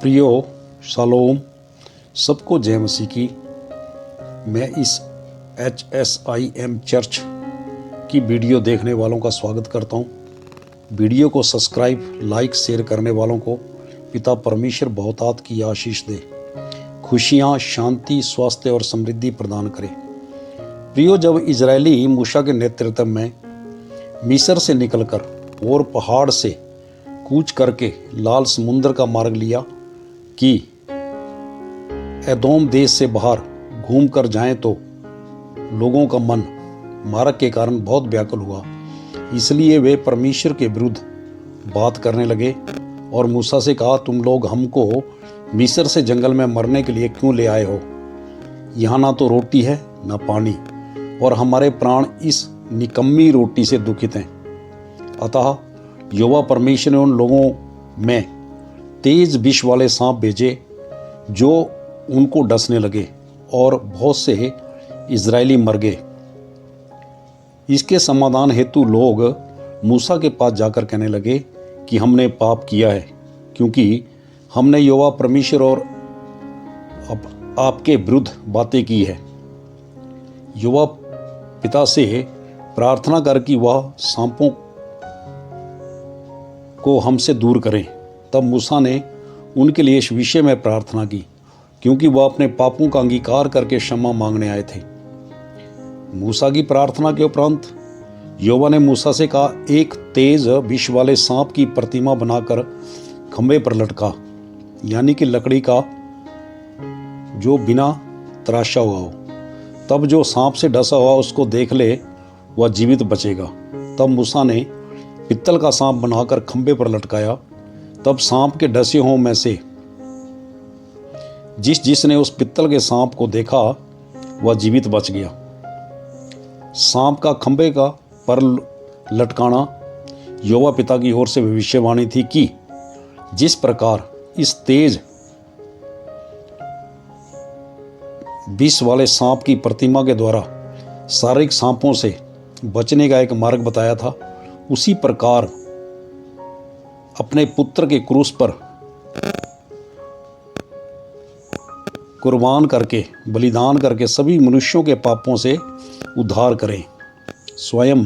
प्रियो शालोम, सबको जय मसीह की। मैं इस HSIM चर्च की वीडियो देखने वालों का स्वागत करता हूँ। वीडियो को सब्सक्राइब, लाइक, शेयर करने वालों को पिता परमेश्वर बहुतायत की आशीष दे, खुशियाँ, शांति, स्वास्थ्य और समृद्धि प्रदान करे। प्रियो, जब इजरायली मूसा के नेतृत्व में मिस्र से निकलकर और पहाड़ से कूच करके लाल समुद्र का मार्ग लिया कि एदोम देश से बाहर घूम कर जाएं, तो लोगों का मन मार्ग के कारण बहुत व्याकुल हुआ। इसलिए वे परमेश्वर के विरुद्ध बात करने लगे और मूसा से कहा, तुम लोग हमको मिस्र से जंगल में मरने के लिए क्यों ले आए हो? यहाँ ना तो रोटी है ना पानी, और हमारे प्राण इस निकम्मी रोटी से दुखित हैं। अतः यहोवा परमेश्वर ने उन लोगों में तेज विष वाले सांप भेजे जो उनको डसने लगे और बहुत से इजरायली मर गए। इसके समाधान हेतु लोग मूसा के पास जाकर कहने लगे कि हमने पाप किया है, क्योंकि हमने यहोवा परमेश्वर और आपके विरुद्ध बातें की है। यहोवा पिता से प्रार्थना कर कि वह सांपों को हमसे दूर करें। तब मूसा ने उनके लिए इस विषय में प्रार्थना की, क्योंकि वह अपने पापों का अंगीकार करके क्षमा मांगने आए थे। मूसा की प्रार्थना के उपरांत यहोवा ने मूसा से कहा, एक तेज विष वाले सांप की प्रतिमा बनाकर खंभे पर लटका, यानी कि लकड़ी का, जो बिना तराशा हुआ हो। तब जो सांप से डसा हुआ उसको देख ले, वह जीवित बचेगा। तब मूसा ने पित्तल का सांप बनाकर खंभे पर लटकाया। तब सांप के डसे हुओं में से जिसने उस पित्तल के सांप को देखा, वह जीवित बच गया। सांप का खंभे का पर लटकाना यहोवा पिता की ओर से भविष्यवाणी थी कि जिस प्रकार इस तेज विष वाले सांप की प्रतिमा के द्वारा शारीरिक सांपों से बचने का एक मार्ग बताया था, उसी प्रकार अपने पुत्र के क्रूस पर कुर्बान करके, बलिदान करके सभी मनुष्यों के पापों से उद्धार करें। स्वयं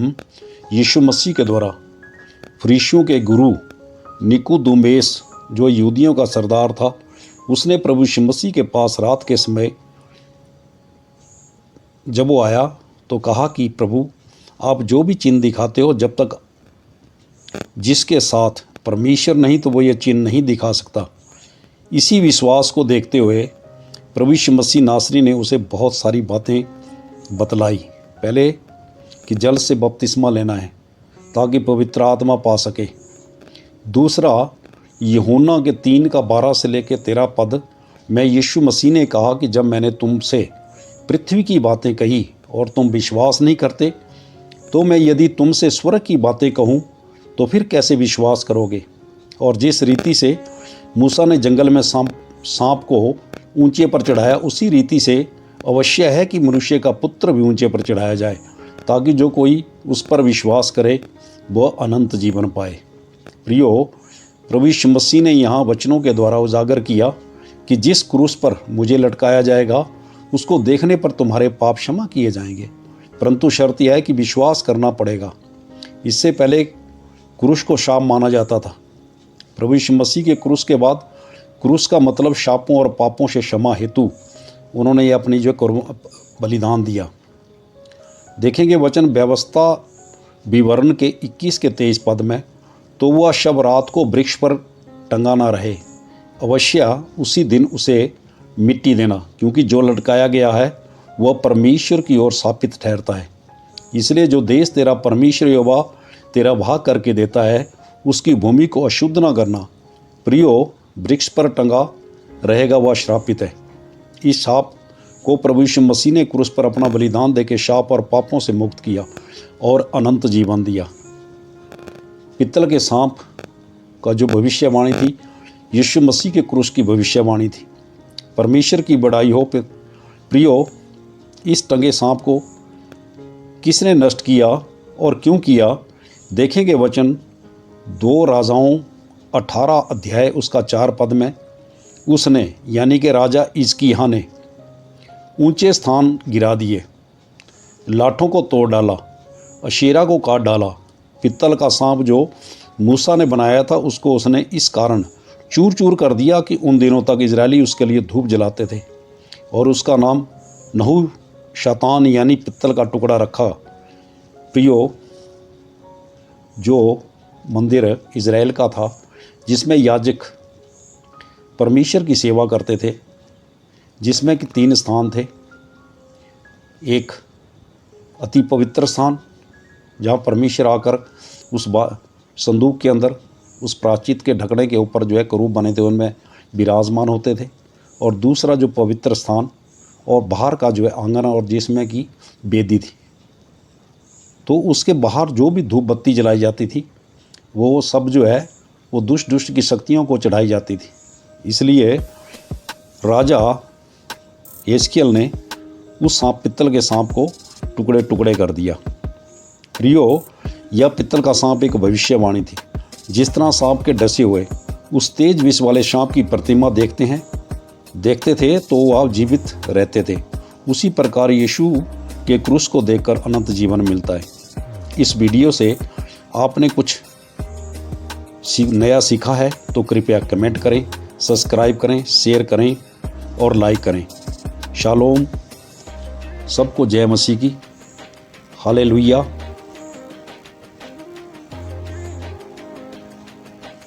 यीशु मसीह के द्वारा फरीसियों के गुरु निकुदेमुस, जो यहूदियों का सरदार था, उसने प्रभु यीशु मसीह के पास रात के समय जब वो आया तो कहा कि प्रभु, आप जो भी चिन्ह दिखाते हो, जब तक जिसके साथ परमेश्वर नहीं तो वो ये चिन्ह नहीं दिखा सकता। इसी विश्वास को देखते हुए प्रभु यीशु मसीह नासरी ने उसे बहुत सारी बातें बतलाई। पहले कि जल से बपतिस्मा लेना है ताकि पवित्र आत्मा पा सके। दूसरा, यूहन्ना के 3:12 से लेकर 13 पद में यीशु मसीह ने कहा कि जब मैंने तुमसे पृथ्वी की बातें कही और तुम विश्वास नहीं करते, तो मैं यदि तुमसे स्वर्ग की बातें कहूँ तो फिर कैसे विश्वास करोगे? और जिस रीति से मूसा ने जंगल में सांप को ऊंचे पर चढ़ाया, उसी रीति से अवश्य है कि मनुष्य का पुत्र भी ऊंचे पर चढ़ाया जाए, ताकि जो कोई उस पर विश्वास करे वह अनंत जीवन पाए। प्रियो, प्रभु यीशु मसीह ने यहाँ वचनों के द्वारा उजागर किया कि जिस क्रूस पर मुझे लटकाया जाएगा, उसको देखने पर तुम्हारे पाप क्षमा किए जाएंगे, परंतु शर्त यह है कि विश्वास करना पड़ेगा। इससे पहले क्रूस को शाप माना जाता था। प्रभु यीशु मसीह के क्रूस के बाद, क्रूस का मतलब शापों और पापों से क्षमा हेतु उन्होंने ये अपनी जो बलिदान दिया। देखेंगे वचन व्यवस्था विवरण के 21 के 23 पद में, तो वह शव रात को वृक्ष पर टंगा ना रहे, अवश्य उसी दिन उसे मिट्टी देना, क्योंकि जो लटकाया गया है वह परमेश्वर की ओर स्थापित ठहरता है। इसलिए जो देश तेरा परमेश्वर यहोवा तेरा भाग करके देता है, उसकी भूमि को अशुद्ध न करना। प्रियो, वृक्ष पर टंगा रहेगा वह श्रापित है। इस शाप को प्रभु यीशु मसीह ने क्रूस पर अपना बलिदान देकर शाप और पापों से मुक्त किया और अनंत जीवन दिया। पित्तल के सांप का जो भविष्यवाणी थी, यीशु मसीह के क्रूस की भविष्यवाणी थी। परमेश्वर की बड़ाई हो। प्रियो, इस टंगे सांप को किसने नष्ट किया और क्यों किया? देखेंगे वचन 2 राजाओं 18 अध्याय उसका 4 पद में, उसने यानी कि राजा हिजकिय्याह ने ऊंचे स्थान गिरा दिए, लाठों को तोड़ डाला, अशेरा को काट डाला। पित्तल का सांप जो मूसा ने बनाया था उसको उसने इस कारण चूर चूर कर दिया कि उन दिनों तक इजरायली उसके लिए धूप जलाते थे और उसका नाम नहुशतान यानी पित्तल का टुकड़ा रखा। प्रियो, जो मंदिर इज़राइल का था जिसमें याजक परमेश्वर की सेवा करते थे, जिसमें कि 3 स्थान थे। एक अति पवित्र स्थान जहाँ परमेश्वर आकर उस संदूक के अंदर उस प्राचीत के ढकने के ऊपर जो है करूब बने थे उनमें विराजमान होते थे, और दूसरा जो पवित्र स्थान और बाहर का जो है आंगन और जिसमें कि वेदी थी। तो उसके बाहर जो भी धूप बत्ती जलाई जाती थी वो सब जो है वो दुष्ट की शक्तियों को चढ़ाई जाती थी। इसलिए राजा हिजकिय्याह ने उस सांप पित्तल के सांप को टुकड़े टुकड़े कर दिया। प्रियो, यह पित्तल का सांप एक भविष्यवाणी थी। जिस तरह सांप के डसे हुए उस तेज विष वाले सांप की प्रतिमा देखते थे तो वह जीवित रहते थे, उसी प्रकार यीशु के क्रूस को देखकर अनंत जीवन मिलता है। इस वीडियो से आपने कुछ नया सीखा है तो कृपया कमेंट करें, सब्सक्राइब करें, शेयर करें और लाइक करें। शालोम, सबको जय मसीह की। हालेलुया।